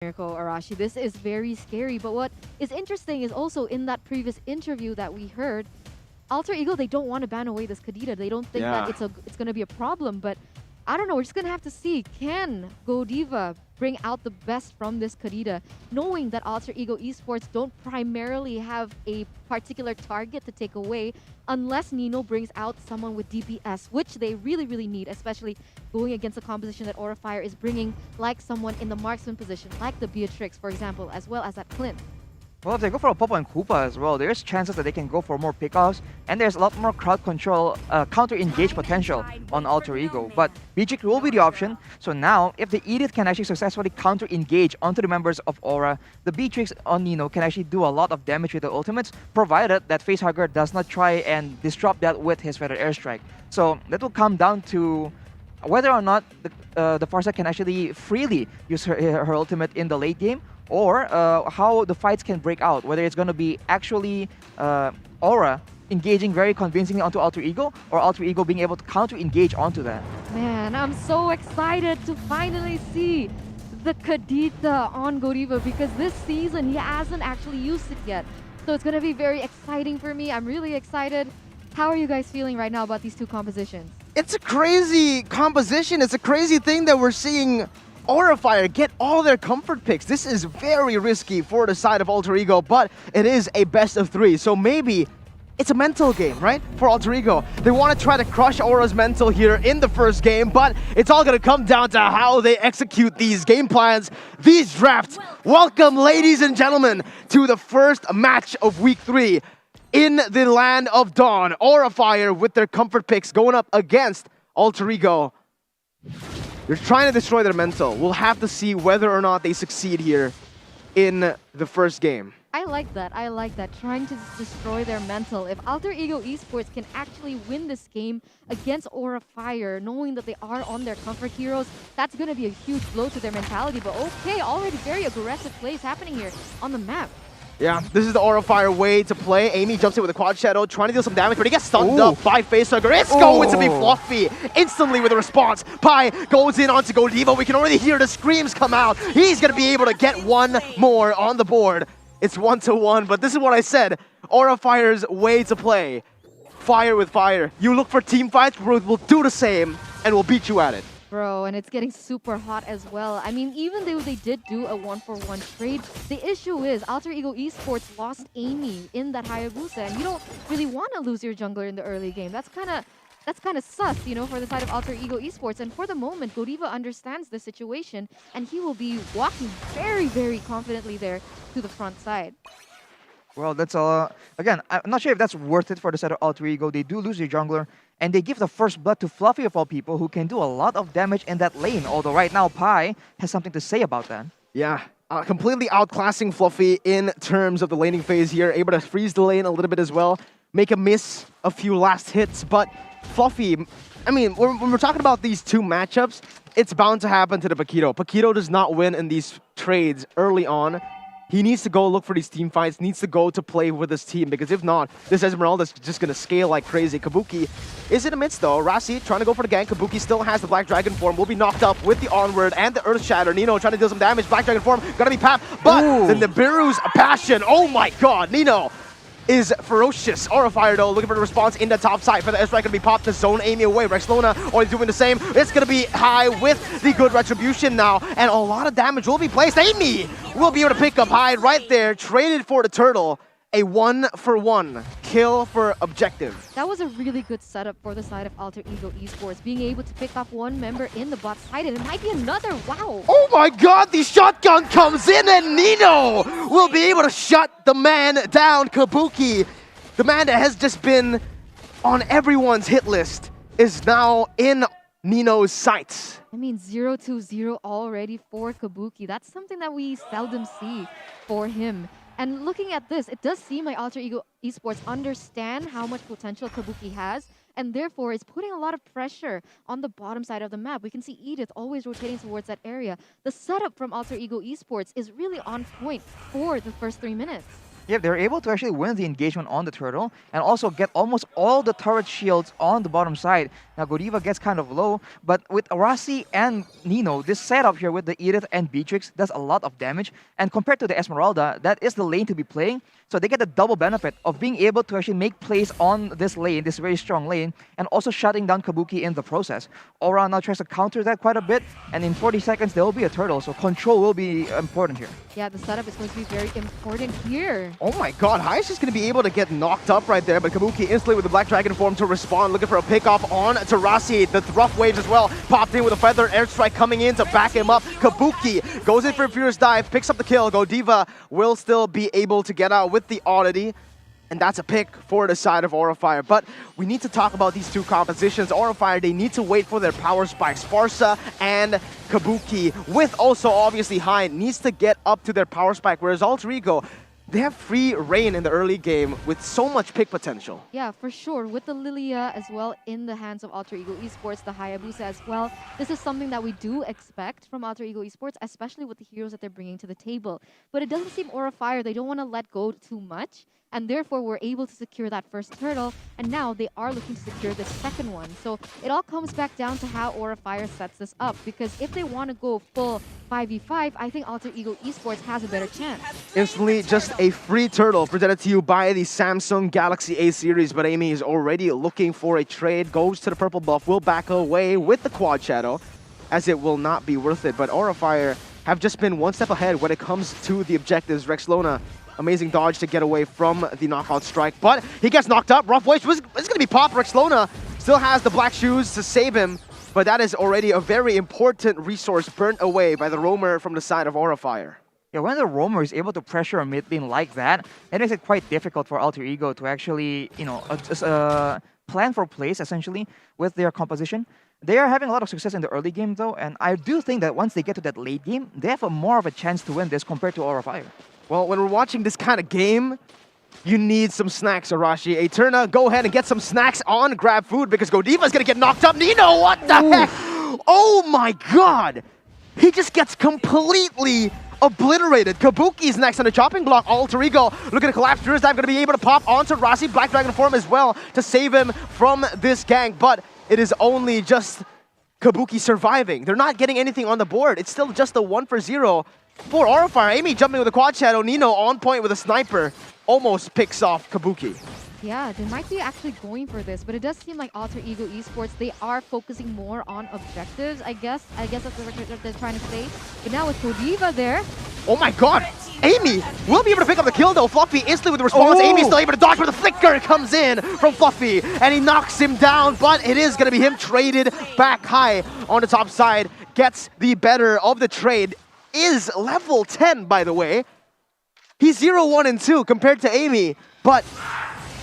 Miracle Arashi. This is very scary. But what is interesting is also in that previous interview that we heard, Alter Ego, they don't want to ban away this Kadita. They don't think that it's gonna be a problem. But I don't know. We're just gonna have to see. Can Godiva bring out the best from this Kadita, knowing that Alter Ego Esports don't primarily have a particular target to take away, unless Nino brings out someone with DPS, which they really, really need, especially going against a composition that Aura Fire is bringing, like someone in the marksman position, like the Beatrix, for example, as well as that Clint. Well, if they go for a Popo and Koopa as well, there's chances that they can go for more pickoffs, and there's a lot more crowd control, counter-engage potential on Alter Ego. But Beatrix will be the option, so now, if the Edith can actually successfully counter-engage onto the members of Aura, the Beatrix on Nino can actually do a lot of damage with the ultimates, provided that Facehugger does not try and disrupt that with his Feather Airstrike. So that will come down to whether or not the Farsight can actually freely use her ultimate in the late game, or how the fights can break out, whether it's going to be actually Aura engaging very convincingly onto Alter Ego, or Alter Ego being able to counter-engage onto that. Man, I'm so excited to finally see the Kadita on Godiva, because this season he hasn't actually used it yet. So it's going to be very exciting for me. I'm really excited. How are you guys feeling right now about these two compositions? It's a crazy composition. It's a crazy thing that we're seeing Aura Fire get all their comfort picks. This is very risky for the side of Alter Ego, but it is a best of 3. So maybe it's a mental game, right? For Alter Ego. They want to try to crush Aura's mental here in the first game, but it's all going to come down to how they execute these game plans, these drafts. Welcome, ladies and gentlemen, to the first match of week 3 in the Land of Dawn. Aura Fire with their comfort picks going up against Alter Ego. They're trying to destroy their mental. We'll have to see whether or not they succeed here in the first game. I like that. I like that. Trying to destroy their mental. If Alter Ego Esports can actually win this game against Aura Fire, knowing that they are on their comfort heroes, that's going to be a huge blow to their mentality. But okay, already very aggressive plays happening here on the map. Yeah, this is the Aura Fire way to play. Amy jumps in with a Quad Shadow, trying to deal some damage, but he gets stunned up by Facehugger. It's going to be Fluffy instantly with a response. Pi goes in onto Godiva. We can already hear the screams come out. He's going to be able to get one more on the board. It's 1-1, but this is what I said. Aura Fire's way to play. Fire with fire. You look for team fights, we'll do the same, and we'll beat you at it. Bro, and it's getting super hot as well. I mean, even though they did do a 1-for-1 trade, the issue is Alter Ego Esports lost Amy in that Hayabusa, and you don't really want to lose your jungler in the early game. That's kind of sus, you know, for the side of Alter Ego Esports. And for the moment, Godiva understands the situation, and he will be walking very, very confidently there to the front side. Well, that's again, I'm not sure if that's worth it for the side of Alter Ego. They do lose their jungler, and they give the first blood to Fluffy of all people, who can do a lot of damage in that lane. Although right now, Pi has something to say about that. Yeah, completely outclassing Fluffy in terms of the laning phase here. Able to freeze the lane a little bit as well. Make a miss a few last hits, but Fluffy, I mean, when we're talking about these two matchups, it's bound to happen to the Paquito. Paquito does not win in these trades early on. He needs to go look for these team fights, needs to go to play with his team, because if not, this Esmeralda's just going to scale like crazy. Kabuki is in the midst though. Rasi trying to go for the gank. Kabuki still has the Black Dragon form, will be knocked up with the Onward and the Earth Shatter. Nino trying to deal some damage. Black Dragon form, gonna be papped, but the Nibiru's passion, oh my god, Nino is ferocious. Aura Fire though, looking for the response in the top side. For the airstrike gonna be popped to zone Amy away. Rexlona already doing the same. It's gonna be high with the good retribution now, and a lot of damage will be placed. Amy will be able to pick up high right there, traded for the turtle. A 1-for-1 kill for objective. That was a really good setup for the side of Alter Ego Esports, being able to pick up one member in the bot side, and it might be another. Wow. Oh my god, the shotgun comes in, and Nino will be able to shut the man down. Kabuki, the man that has just been on everyone's hit list, is now in Nino's sights. I mean, 0-0 already for Kabuki. That's something that we seldom see for him. And looking at this, it does seem like Alter Ego Esports understand how much potential Kabuki has, and therefore is putting a lot of pressure on the bottom side of the map. We can see Edith always rotating towards that area. The setup from Alter Ego Esports is really on point for the first 3 minutes. Yeah, they're able to actually win the engagement on the turtle and also get almost all the turret shields on the bottom side. Now Godiva gets kind of low, but with Arasi and Nino, this setup here with the Edith and Beatrix does a lot of damage. And compared to the Esmeralda, that is the lane to be playing. So they get the double benefit of being able to actually make plays on this lane, this very strong lane, and also shutting down Kabuki in the process. Aura now tries to counter that quite a bit, and in 40 seconds there will be a turtle, so control will be important here. Yeah, the setup is going to be very important here. Oh my god, Hai is just going to be able to get knocked up right there, but Kabuki instantly with the Black Dragon form to respond, looking for a pick-off on Tarasi. The rough waves as well, popped in with a feather airstrike coming in to back him up. Kabuki goes in for a furious dive, picks up the kill. Godiva will still be able to get out with the oddity. And that's a pick for the side of Aurafire. But we need to talk about these two compositions. Aurafire, they need to wait for their power spikes. Sparsa and Kabuki, with also obviously Hai, needs to get up to their power spike. Whereas Alterego, they have free reign in the early game with so much pick potential. Yeah, for sure. With the Lilia as well in the hands of Alterego Esports, the Hayabusa as well. This is something that we do expect from Alterego Esports, especially with the heroes that they're bringing to the table. But it doesn't seem Aurafire, they don't want to let go too much. And therefore, we're able to secure that first turtle. And now they are looking to secure the second one. So it all comes back down to how Aurafire sets this up. Because if they want to go full 5v5, I think Alterego Esports has a better chance. Instantly, just a free turtle presented to you by the Samsung Galaxy A series. But Amy is already looking for a trade. Goes to the purple buff. Will back away with the quad shadow, as it will not be worth it. But Aurafire have just been one step ahead when it comes to the objectives. Rexlona, amazing dodge to get away from the knockout strike, but he gets knocked up. Rough waves, it's going to be pop. Rexlona still has the black shoes to save him, but that is already a very important resource burnt away by the roamer from the side of Aurafire. Yeah, when the roamer is able to pressure a mid lane like that, it makes it quite difficult for Alterego to actually, plan for plays essentially with their composition. They are having a lot of success in the early game though, and I do think that once they get to that late game, they have more of a chance to win this compared to Aurafire. Well, when we're watching this kind of game, you need some snacks, Arashi. Eterna, go ahead and get some snacks on Grab Food because Godiva's going to get knocked up. Nino, what the heck? Oh my god! He just gets completely obliterated. Kabuki's next on the chopping block. Alterego looking to collapse. Furious Dive going to be able to pop onto Rasi. Black Dragon form as well to save him from this gank, but it is only just Kabuki surviving. They're not getting anything on the board. It's still just a 1-for-0 for Aurafire. Amy jumping with a quad shadow. Nino on point with a sniper. Almost picks off Kabuki. Yeah, they might be actually going for this, but it does seem like Alterego Esports, they are focusing more on objectives, I guess. That's what they're trying to say. But now with Godiva there. Oh my god! Amy will be able to pick up the kill though. Fluffy instantly with the response. Amy's still able to dodge, but the flicker comes in from Fluffy and he knocks him down, but it is going to be him traded back high on the top side. Gets the better of the trade. Is level 10, by the way. He's 0, 1, and 2 compared to Amy, but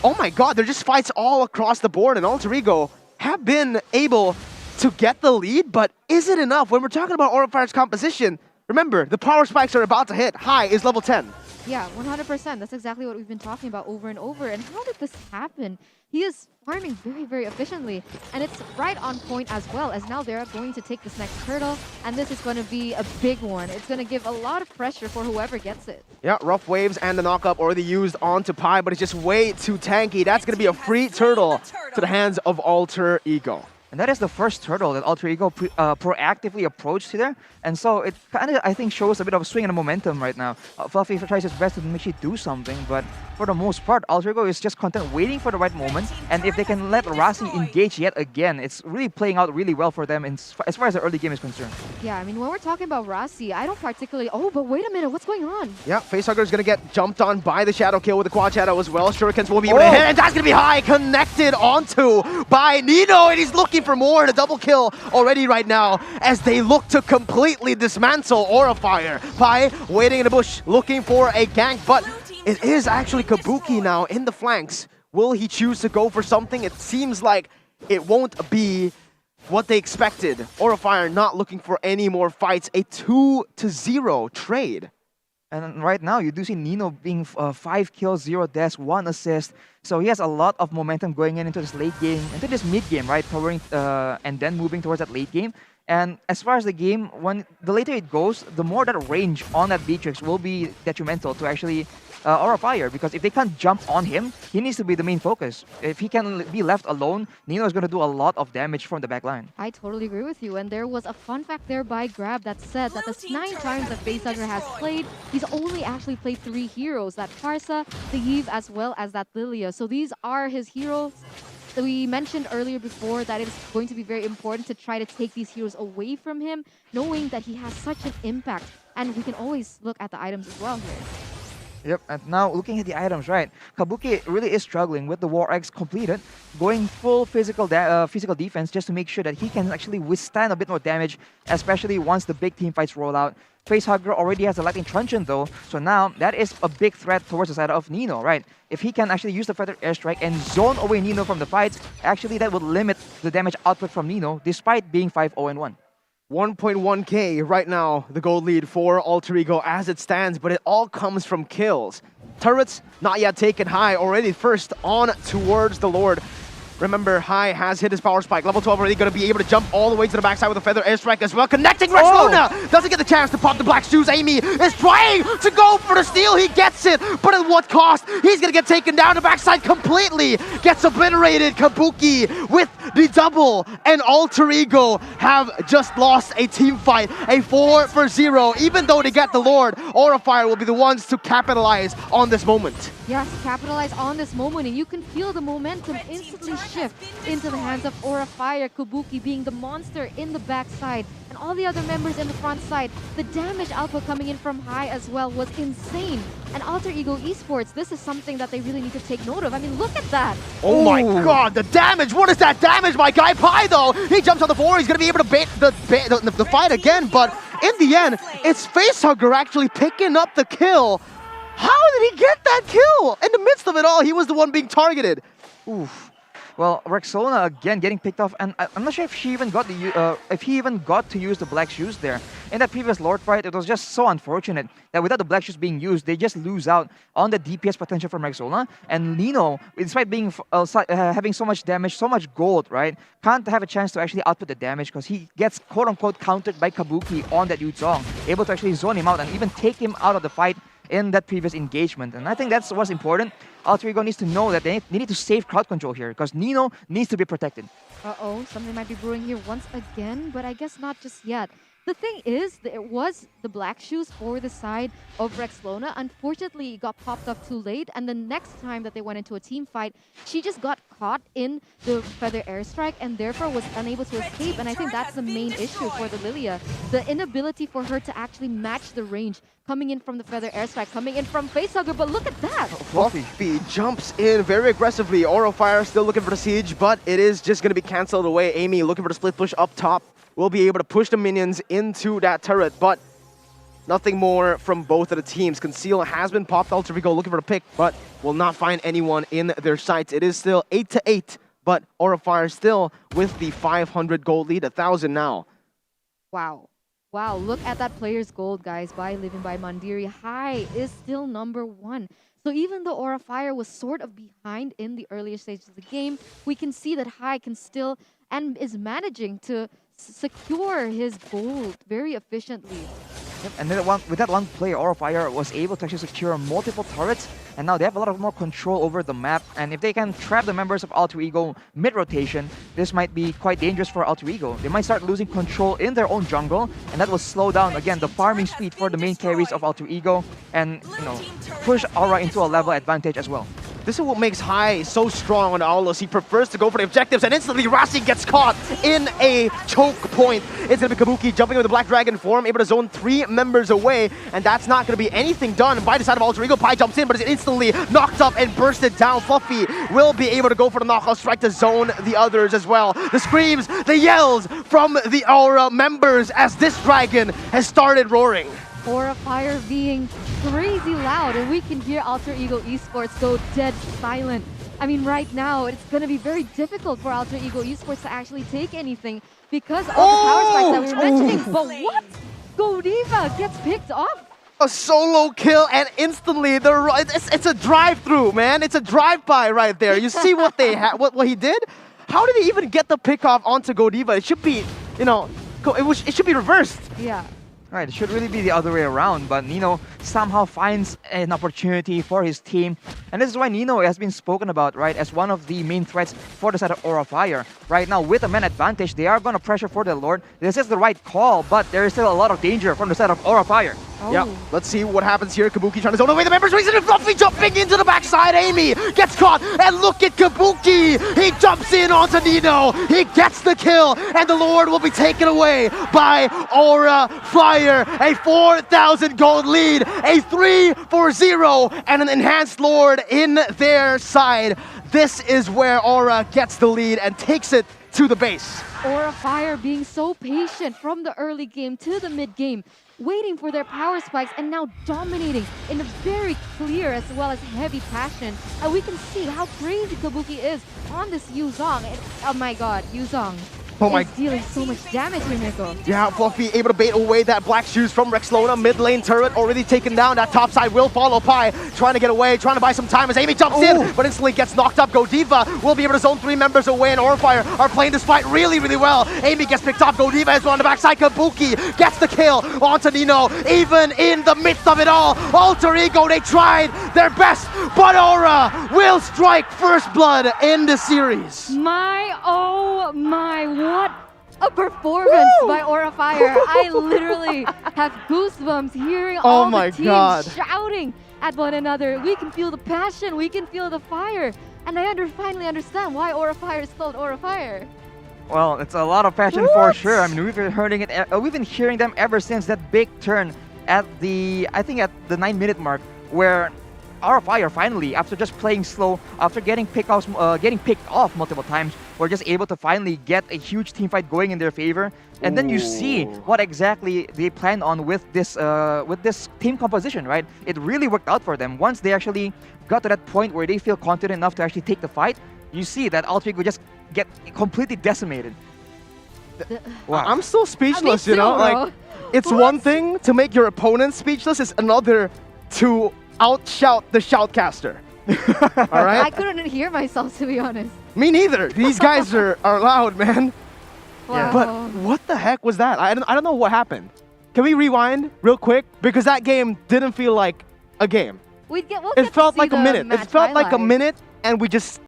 oh my god, they're just fights all across the board, and Alterego have been able to get the lead, but is it enough? When we're talking about Aurafire's composition, remember, the power spikes are about to hit. Hai is level 10. Yeah, 100%. That's exactly what we've been talking about over and over. And how did this happen? He is farming very, very efficiently. And it's right on point as well, as now they're going to take this next turtle. And this is going to be a big one. It's going to give a lot of pressure for whoever gets it. Yeah, rough waves and the knockup already used onto Pi, but it's just way too tanky. That's going to be a free turtle to the hands of Alterego. And that is the first turtle that Alterego proactively approached here. And so it kind of, I think, shows a bit of a swing in the momentum right now. Fluffy tries his best to actually do something, but for the most part, Alterego is just content waiting for the right moment. And if they can let Rasi engage yet again, it's really playing out really well for them as far as the early game is concerned. Yeah, I mean, when we're talking about Rasi, I don't particularly... Oh, but wait a minute, what's going on? Yeah, Facehugger is going to get jumped on by the Shadow Kill with the Quad Shadow as well. Shurikens will be able to hit, and that's going to be Hai connected onto by Nino, and he's looking for more. The double kill already right now as they look to completely dismantle Aurafire. Pi waiting in the bush, looking for a gank, but it is actually Kabuki now in the flanks. Will he choose to go for something? It seems like it won't be what they expected. Aurafire not looking for any more fights. A 2-0 trade. And right now, you do see Nino being 5 kills, 0 deaths, 1 assist. So he has a lot of momentum going into this late game, into this mid game, right? Covering and then moving towards that late game. And as far as the game, when the later it goes, the more that range on that Beatrix will be detrimental to actually Aura Fire, because if they can't jump on him, he needs to be the main focus. If he can be left alone, Nino is going to do a lot of damage from the back line. I totally agree with you. And there was a fun fact there by Grab that said that the 9 times that Facehugger has played, he's only actually played 3 heroes. That Parsa, the Eve, as well as that Lilia. So these are his heroes. So we mentioned earlier before that it's going to be very important to try to take these heroes away from him, knowing that he has such an impact. And we can always look at the items as well here. Yep, and now looking at the items, right? Kabuki really is struggling with the War Eggs completed, going full physical defense just to make sure that he can actually withstand a bit more damage, especially once the big team fights roll out. Facehugger already has a Lightning Truncheon though, so now that is a big threat towards the side of Nino, right? If he can actually use the Feather Airstrike and zone away Nino from the fights, actually that would limit the damage output from Nino, despite being 5-0-1. 1.1k right now, the gold lead for Alterego as it stands, but it all comes from kills. Turrets not yet taken high, already first on towards the Lord. Remember, High has hit his power spike. Level 12 already going to be able to jump all the way to the backside with a Feather Airstrike as well. Connecting Rexlona! Doesn't get the chance to pop the black shoes. Amy is trying to go for the steal. He gets it, but at what cost? He's going to get taken down. The backside completely gets obliterated. Kabuki with the double, and Alterego have just lost a team fight. A 4-0. Even though they get the Lord, Aura Fire will be the ones to capitalize on this moment. Yes, capitalize on this moment, and you can feel the momentum instantly shift into the hands of Aura Fire. Kabuki being the monster in the backside, and all the other members in the front side. The damage output coming in from High as well was insane. And Alterego Esports, this is something that they really need to take note of. I mean, look at that. Oh my god, the damage! What is that damage by Guy Pai though? He jumps on the floor, he's going to be able to bait the fight again, but in the end, it's Facehugger actually picking up the kill. How did he get that kill? In the midst of it all, he was the one being targeted. Oof. Well, Rexona again getting picked off, and I'm not sure if he even got to use the black shoes there. In that previous Lord fight, it was just so unfortunate that without the black shoes being used, they just lose out on the DPS potential from Rexona. And Nino, despite being having so much damage, so much gold, right, can't have a chance to actually output the damage because he gets quote-unquote countered by Kabuki on that Yuzong, able to actually zone him out and even take him out of the fight in that previous engagement. And I think that's what's important. Alterego needs to know that they need to save crowd control here because Nino needs to be protected. Uh-oh, something might be brewing here once again, but I guess not just yet. The thing is, it was the black shoes for the side of Rexlona. Unfortunately, it got popped off too late, and the next time that they went into a team fight, she just got caught in the Feather Airstrike and therefore was unable to escape. And I think that's the main issue for the Lilia. The inability for her to actually match the range coming in from the Feather Airstrike, coming in from Facehugger, but look at that! Fluffy jumps in very aggressively. Aura Fire still looking for the siege, but it is just going to be cancelled away. Amy looking for the split push up top. Will be able to push the minions into that turret, but nothing more from both of the teams. Conceal has been popped. Alterego looking for the pick, but will not find anyone in their sights. It is still 8-8, but Aura Fire still with the 500 gold lead, 1,000 now. Wow. Wow, look at that player's gold, guys, by Living by Mandiri. High is still #1. So even though Aura Fire was sort of behind in the earlier stages of the game, we can see that High can still and is managing to secure his gold very efficiently. Yep. And then with that one play, Aura Fire was able to actually secure multiple turrets, and now they have a lot of more control over the map. And if they can trap the members of Alterego mid-rotation, this might be quite dangerous for Alterego. They might start losing control in their own jungle, and that will slow down again the farming speed for the main carries of Alterego, and push Aura into a level advantage as well. This is what makes High so strong on Aulus. He prefers to go for the objectives, and instantly Rasi gets caught in a choke point. It's going to be Kabuki jumping with the Black Dragon form, able to zone 3 members away, and that's not going to be anything done by the side of Alterego. Pai jumps in, but is instantly knocked up and bursted down. Fluffy will be able to go for the knockout strike to zone the others as well. The screams, the yells from the Aura members as this dragon has started roaring. Aura Fire being crazy loud, and we can hear Alterego Esports go dead silent. I mean, right now, it's going to be very difficult for Alterego Esports to actually take anything because of the power spikes that we were mentioning. But what? Godiva gets picked off. A solo kill, and instantly it's a drive-through, man. It's a drive-by right there. You see what they what he did? How did he even get the pick off onto Godiva? It should be, it should be reversed. Yeah. Right, it should really be the other way around, but Nino somehow finds an opportunity for his team. And this is why Nino has been spoken about, right, as one of the main threats for the side of Aura Fire. Right now, with a man advantage, they are going to pressure for the Lord. This is the right call, but there is still a lot of danger from the side of Aura Fire. Oh. Yeah, let's see what happens here. Kabuki trying to zone away the members. Reason and Fluffy jumping into the backside. Amy gets caught, and look at Kabuki. He jumps in onto Nino. He gets the kill, and the Lord will be taken away by Aura Fire. A 4,000 gold lead, a 3-4-0, and an enhanced Lord in their side. This is where Aura gets the lead and takes it to the base. Aura Fire being so patient from the early game to the mid game, waiting for their power spikes and now dominating in a very clear as well as heavy passion. And we can see how crazy Kabuki is on this Yuzong. And, oh my god, Yuzong is dealing so much damage here, Nico. Yeah, Fluffy able to bait away that black shoes from Rexlona. Mid lane turret already taken down. That top side will follow Pi. Trying to get away, trying to buy some time as Amy jumps in, but instantly gets knocked up. Godiva will be able to zone 3 members away, and Aurafire are playing this fight really, really well. Amy gets picked up. Godiva as well on the backside. Kabuki gets the kill onto Nino. Even in the midst of it all, Alterego, they tried their best, but Aura will strike first blood in the series. My, oh my, what a performance by Aura Fire. I literally have goosebumps hearing all the teams shouting at one another. We can feel the passion, we can feel the fire. And I finally understand why Aura Fire is called Aura Fire. Well, it's a lot of passion for sure. I mean, we've been hearing them ever since that big turn at the, I think at the 9-minute mark, where Aura Fire finally, after just playing slow, after getting picked off multiple times, were just able to finally get a huge team fight going in their favor. And then you see what exactly they plan on with this team composition, right? It really worked out for them. Once they actually got to that point where they feel confident enough to actually take the fight, you see that Alterego just get completely decimated. Wow. I'm still speechless, you know? Bro. Like, it's one thing to make your opponent speechless, it's another to outshout the shoutcaster. All right? I couldn't hear myself, to be honest. Me neither. These guys are loud, man. Wow. But what the heck was that? I don't know what happened. Can we rewind real quick? Because that game didn't feel like a game. We'll it felt like a minute. It felt like a minute, and we just